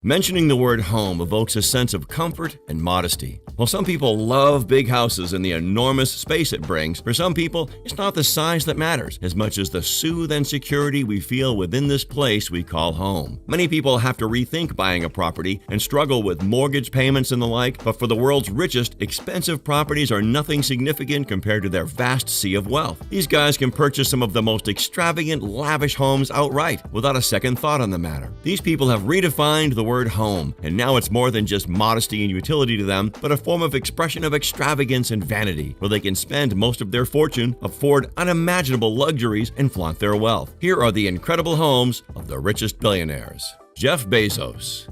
Mentioning the word home evokes a sense of comfort and modesty. While some people love big houses and the enormous space it brings, for some people, it's not the size that matters as much as the soothe and security we feel within this place we call home. Many people have to rethink buying a property and struggle with mortgage payments and the like, but for the world's richest, expensive properties are nothing significant compared to their vast sea of wealth. These guys can purchase some of the most extravagant, lavish homes outright without a second thought on the matter. These people have redefined the word home, and now it's more than just modesty and utility to them, but a form of expression of extravagance and vanity, where they can spend most of their fortune, afford unimaginable luxuries, and flaunt their wealth. Here are the incredible homes of the richest billionaires. Jeff Bezos.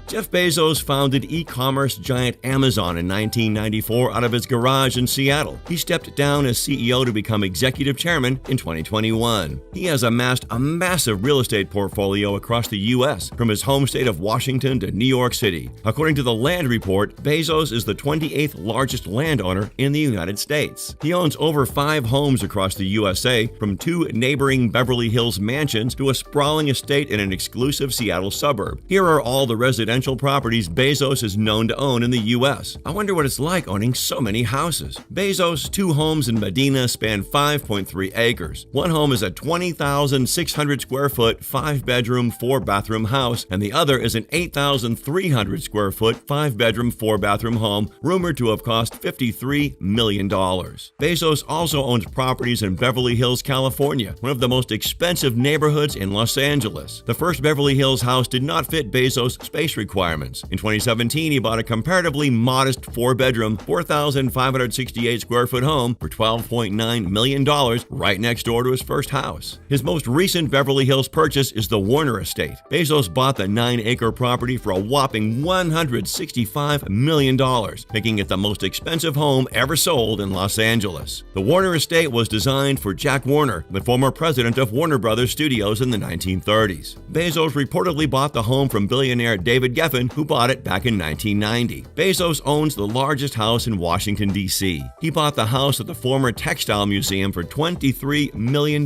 Jeff Bezos founded e-commerce giant Amazon in 1994 out of his garage in Seattle. He stepped down as CEO to become executive chairman in 2021. He has amassed a massive real estate portfolio across the U.S., from his home state of Washington to New York City. According to the Land Report, Bezos is the 28th largest landowner in the United States. He owns over 5 homes across the USA, from 2 neighboring Beverly Hills mansions to a sprawling estate in an exclusive Seattle suburb. Here are all the residential properties Bezos is known to own in the U.S. I wonder what it's like owning so many houses. Bezos' 2 homes in Medina span 5.3 acres. One home is a 20,600 square foot, 5-bedroom, 4-bathroom house, and the other is an 8,300 square foot, 5-bedroom, 4-bathroom home rumored to have cost $53 million. Bezos also owns properties in Beverly Hills, California, one of the most expensive neighborhoods in Los Angeles. The first Beverly Hills house did not fit Bezos' space requirements. In 2017, he bought a comparatively modest 4-bedroom, 4,568 square foot home for $12.9 million right next door to his first house. His most recent Beverly Hills purchase is the Warner Estate. Bezos bought the 9-acre property for a whopping $165 million, making it the most expensive home ever sold in Los Angeles. The Warner Estate was designed for Jack Warner, the former president of Warner Brothers Studios in the 1930s. Bezos reportedly bought the home from billionaire David Geffen, who bought it back in 1990. Bezos owns the largest house in Washington, D.C. He bought the house at the former Textile Museum for $23 million.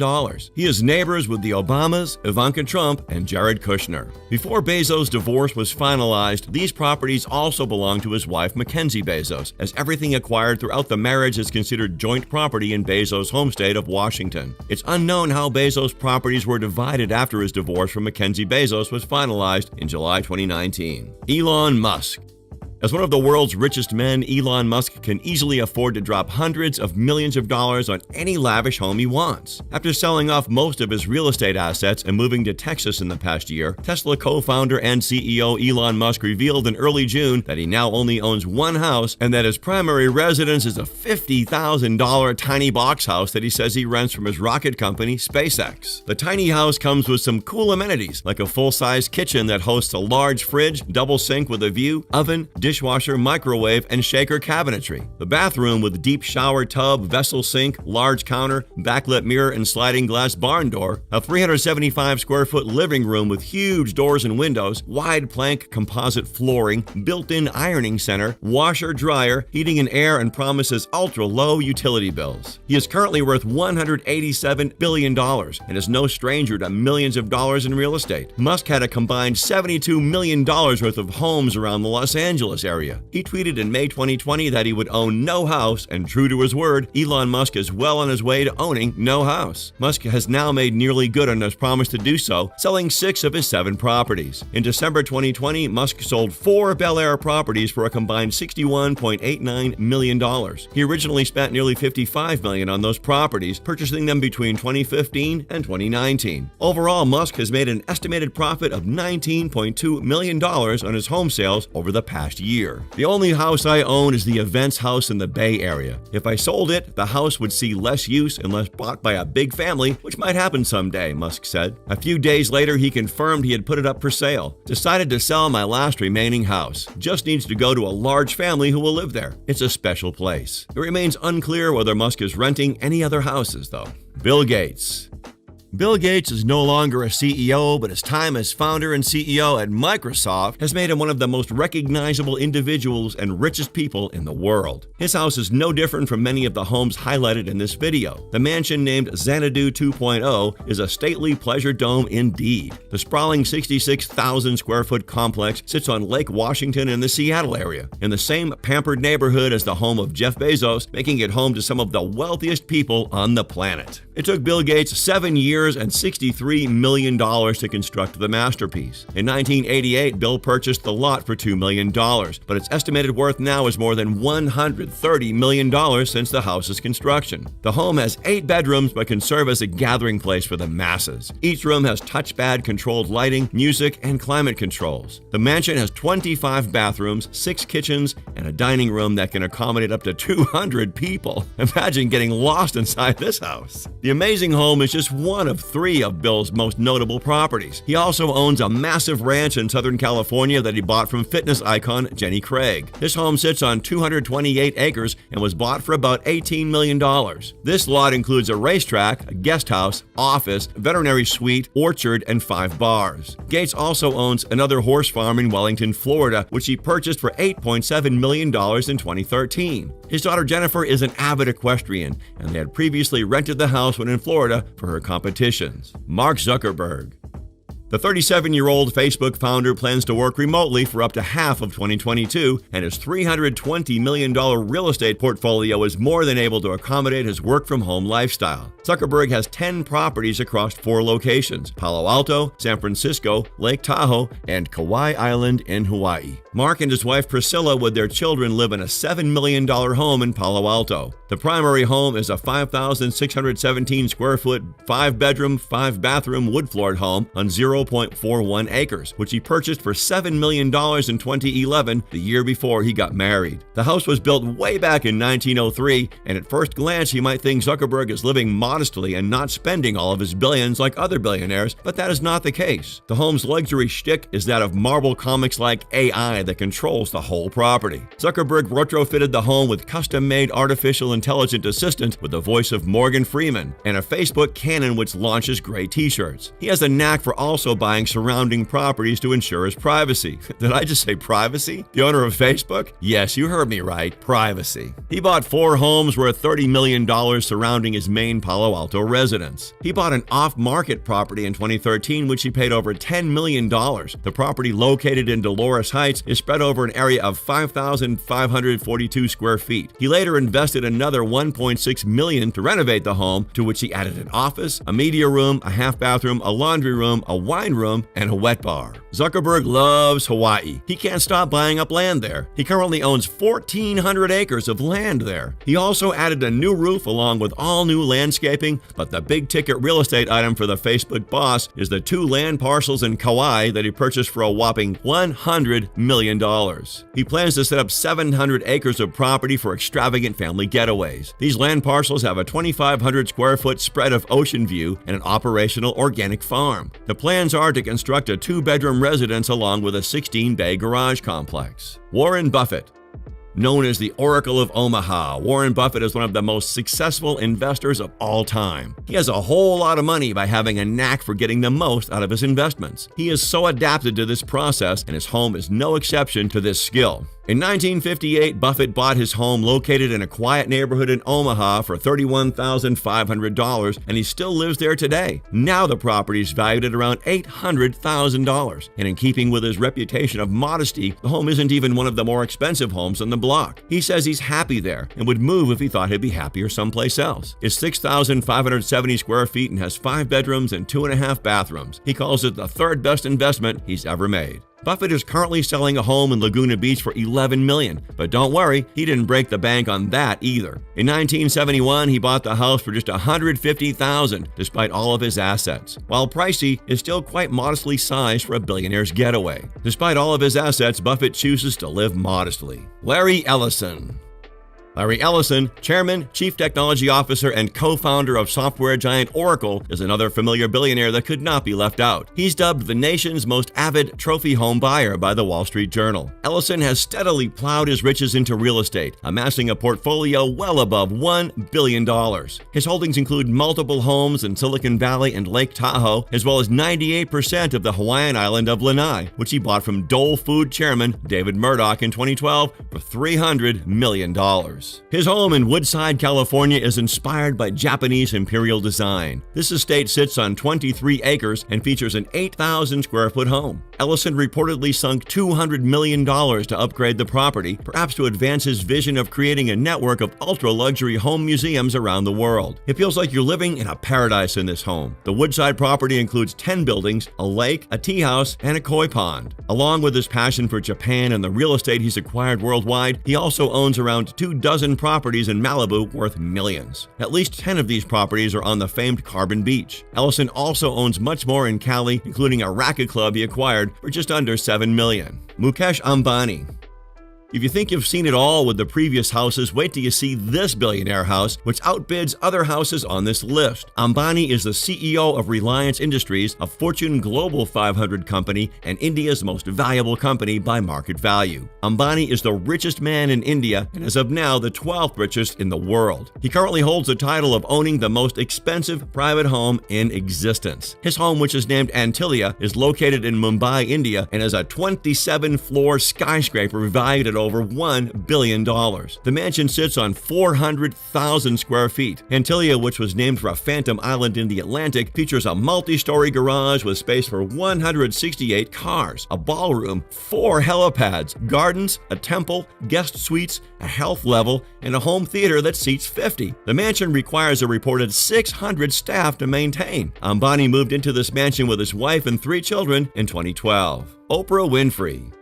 He is neighbors with the Obamas, Ivanka Trump, and Jared Kushner. Before Bezos' divorce was finalized, these properties also belonged to his wife Mackenzie Bezos, as everything acquired throughout the marriage is considered joint property in Bezos' home state of Washington. It's unknown how Bezos' properties were divided after his divorce from Mackenzie Bezos was finalized in July 2019. Elon Musk. As one of the world's richest men, Elon Musk can easily afford to drop hundreds of millions of dollars on any lavish home he wants. After selling off most of his real estate assets and moving to Texas in the past year, Tesla co-founder and CEO Elon Musk revealed in early June that he now only owns one house and that his primary residence is a $50,000 tiny box house that he says he rents from his rocket company, SpaceX. The tiny house comes with some cool amenities, like a full-size kitchen that hosts a large fridge, double sink with a view, oven, dishwasher, microwave, and shaker cabinetry. The bathroom with deep shower tub, vessel sink, large counter, backlit mirror, and sliding glass barn door. A 375 square foot living room with huge doors and windows, wide plank composite flooring, built-in ironing center, washer, dryer, heating and air, and promises ultra-low utility bills. He is currently worth $187 billion and is no stranger to millions of dollars in real estate. Musk had a combined $72 million worth of homes around the Los Angeles area. He tweeted in May 2020 that he would own no house, and true to his word, Elon Musk is well on his way to owning no house. Musk has now made nearly good on his promise to do so, selling 6 of his 7 properties. In December 2020, Musk sold 4 Bel Air properties for a combined $61.89 million. He originally spent nearly $55 million on those properties, purchasing them between 2015 and 2019. Overall, Musk has made an estimated profit of $19.2 million on his home sales over the past year. The only house I own is the Events House in the Bay Area. If I sold it, the house would see less use unless bought by a big family, which might happen someday, Musk said. A few days later, he confirmed he had put it up for sale. Decided to sell my last remaining house. Just needs to go to a large family who will live there. It's a special place. It remains unclear whether Musk is renting any other houses, though. Bill Gates. Bill Gates is no longer a CEO, but his time as founder and CEO at Microsoft has made him one of the most recognizable individuals and richest people in the world. His house is no different from many of the homes highlighted in this video. The mansion named Xanadu 2.0 is a stately pleasure dome indeed. The sprawling 66,000 square foot complex sits on Lake Washington in the Seattle area, in the same pampered neighborhood as the home of Jeff Bezos, making it home to some of the wealthiest people on the planet. It took Bill Gates 7 years and $63 million to construct the masterpiece. In 1988, Bill purchased the lot for $2 million, but its estimated worth now is more than $130 million since the house's construction. The home has 8 bedrooms but can serve as a gathering place for the masses. Each room has touchpad-controlled lighting, music, and climate controls. The mansion has 25 bathrooms, 6 kitchens, and a dining room that can accommodate up to 200 people. Imagine getting lost inside this house. The amazing home is just one of 3 of Bill's most notable properties. He also owns a massive ranch in Southern California that he bought from fitness icon Jenny Craig. This home sits on 228 acres and was bought for about $18 million. This lot includes a racetrack, a guest house, office, veterinary suite, orchard, and 5 bars. Gates also owns another horse farm in Wellington, Florida, which he purchased for $8.7 million in 2013. His daughter Jennifer is an avid equestrian, and they had previously rented the house when in Florida for her competitions. Mark Zuckerberg. The 37-year-old Facebook founder plans to work remotely for up to half of 2022, and his $320 million real estate portfolio is more than able to accommodate his work-from-home lifestyle. Zuckerberg has 10 properties across 4 locations: Palo Alto, San Francisco, Lake Tahoe, and Kauai Island in Hawaii. Mark and his wife Priscilla with their children live in a $7 million home in Palo Alto. The primary home is a 5,617 square foot, 5-bedroom, 5-bathroom wood-floored home on 0.41 acres, which he purchased for $7 million in 2011, the year before he got married. The house was built way back in 1903, and at first glance you might think Zuckerberg is living modestly and not spending all of his billions like other billionaires, but that is not the case. The home's luxury shtick is that of Marvel Comics-like AI that controls the whole property. Zuckerberg retrofitted the home with custom-made artificial intelligent assistant with the voice of Morgan Freeman and a Facebook cannon which launches gray t-shirts. He has a knack for also buying surrounding properties to ensure his privacy. Did I just say privacy? The owner of Facebook? Yes, you heard me right, privacy. He bought 4 homes worth $30 million surrounding his main Palo Alto residence. He bought an off-market property in 2013 which he paid over $10 million. The property, located in Dolores Heights, is spread over an area of 5,542 square feet. He later invested another $1.6 million to renovate the home, to which he added an office, a media room, a half-bathroom, a laundry room, a wine room, and a wet bar. Zuckerberg loves Hawaii. He can't stop buying up land there. He currently owns 1,400 acres of land there. He also added a new roof along with all new landscaping, but the big-ticket real estate item for the Facebook boss is the 2 land parcels in Kauai that he purchased for a whopping $100 million. He plans to set up 700 acres of property for extravagant family getaways. These land parcels have a 2,500 square foot spread of ocean view and an operational organic farm. The plans are to construct a 2-bedroom residence along with a 16-bay garage complex. Warren Buffett. Known as the Oracle of Omaha, Warren Buffett is one of the most successful investors of all time. He has a whole lot of money by having a knack for getting the most out of his investments. He is so adapted to this process, and his home is no exception to this skill. In 1958, Buffett bought his home located in a quiet neighborhood in Omaha for $31,500, and he still lives there today. Now the property is valued at around $800,000, and in keeping with his reputation of modesty, the home isn't even one of the more expensive homes on the block. He says he's happy there and would move if he thought he'd be happier someplace else. It's 6,570 square feet and has 5 bedrooms and 2.5 bathrooms. He calls it the 3rd best investment he's ever made. Buffett is currently selling a home in Laguna Beach for $11 million, but don't worry, he didn't break the bank on that either. In 1971, he bought the house for just $150,000, despite all of his assets. While pricey, it's still quite modestly sized for a billionaire's getaway. Despite all of his assets, Buffett chooses to live modestly. Larry Ellison. Larry Ellison, chairman, chief technology officer, and co-founder of software giant Oracle, is another familiar billionaire that could not be left out. He's dubbed the nation's most avid trophy home buyer by the Wall Street Journal. Ellison has steadily plowed his riches into real estate, amassing a portfolio well above $1 billion. His holdings include multiple homes in Silicon Valley and Lake Tahoe, as well as 98% of the Hawaiian island of Lanai, which he bought from Dole Food chairman David Murdoch in 2012 for $300 million. His home in Woodside, California is inspired by Japanese imperial design. This estate sits on 23 acres and features an 8,000 square foot home. Ellison reportedly sunk $200 million to upgrade the property, perhaps to advance his vision of creating a network of ultra-luxury home museums around the world. It feels like you're living in a paradise in this home. The Woodside property includes 10 buildings, a lake, a tea house, and a koi pond. Along with his passion for Japan and the real estate he's acquired worldwide, he also owns around 24 properties in Malibu worth millions. At least 10 of these properties are on the famed Carbon Beach. Ellison also owns much more in Cali, including a racket club he acquired for just under $7 million. Mukesh Ambani. If you think you've seen it all with the previous houses, wait till you see this billionaire house, which outbids other houses on this list. Ambani is the CEO of Reliance Industries, a Fortune Global 500 company and India's most valuable company by market value. Ambani is the richest man in India and is of now the 12th richest in the world. He currently holds the title of owning the most expensive private home in existence. His home, which is named Antilia, is located in Mumbai, India, and is a 27-floor skyscraper valued at over $1 billion. The mansion sits on 400,000 square feet. Antilia, which was named for a phantom island in the Atlantic, features a multi-story garage with space for 168 cars, a ballroom, 4 helipads, gardens, a temple, guest suites, a health level, and a home theater that seats 50. The mansion requires a reported 600 staff to maintain. Ambani moved into this mansion with his wife and 3 children in 2012. Oprah Winfrey.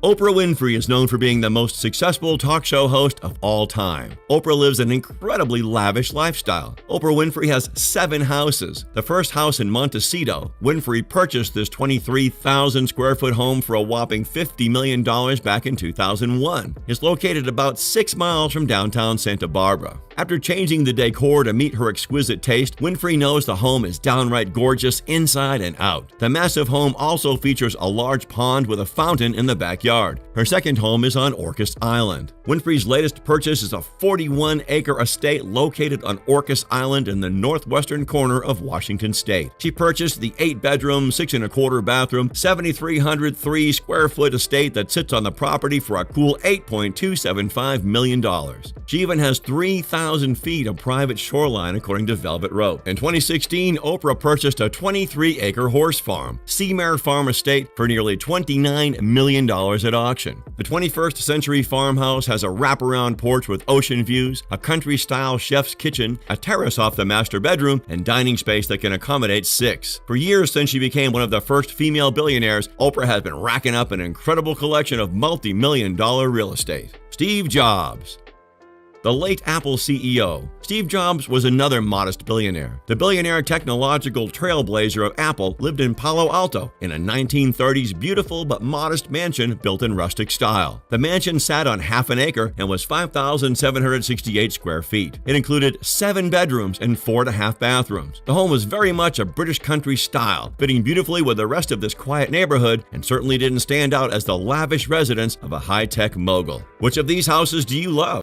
Oprah Winfrey is known for being the most successful talk show host of all time. Oprah lives an incredibly lavish lifestyle. Oprah Winfrey has 7 houses. The first house in Montecito, Winfrey purchased this 23,000 square foot home for a whopping $50 million back in 2001. It's located about 6 miles from downtown Santa Barbara. After changing the decor to meet her exquisite taste, Winfrey knows the home is downright gorgeous inside and out. The massive home also features a large pond with a fountain in the backyard. Her second home is on Orcas Island. Winfrey's latest purchase is a 41-acre estate located on Orcas Island in the northwestern corner of Washington State. She purchased the 8-bedroom, 6.25 bathroom, 7,303 square foot estate that sits on the property for a cool $8.275 million. She even has 3,000 feet of private shoreline, according to Velvet Rope. In 2016, Oprah purchased a 23-acre horse farm, Seamare Farm Estate, for nearly $29 million at auction. The 21st century farmhouse has a wraparound porch with ocean views, a country-style chef's kitchen, a terrace off the master bedroom, and dining space that can accommodate 6. For years since she became one of the first female billionaires, Oprah has been racking up an incredible collection of multi-million-dollar real estate. Steve Jobs. The late Apple CEO, Steve Jobs, was another modest billionaire. The billionaire technological trailblazer of Apple lived in Palo Alto in a 1930s beautiful but modest mansion built in rustic style. The mansion sat on half an acre and was 5,768 square feet. It included 7 bedrooms and 4.5 bathrooms. The home was very much a British country style, fitting beautifully with the rest of this quiet neighborhood, and certainly didn't stand out as the lavish residence of a high-tech mogul. Which of these houses do you love?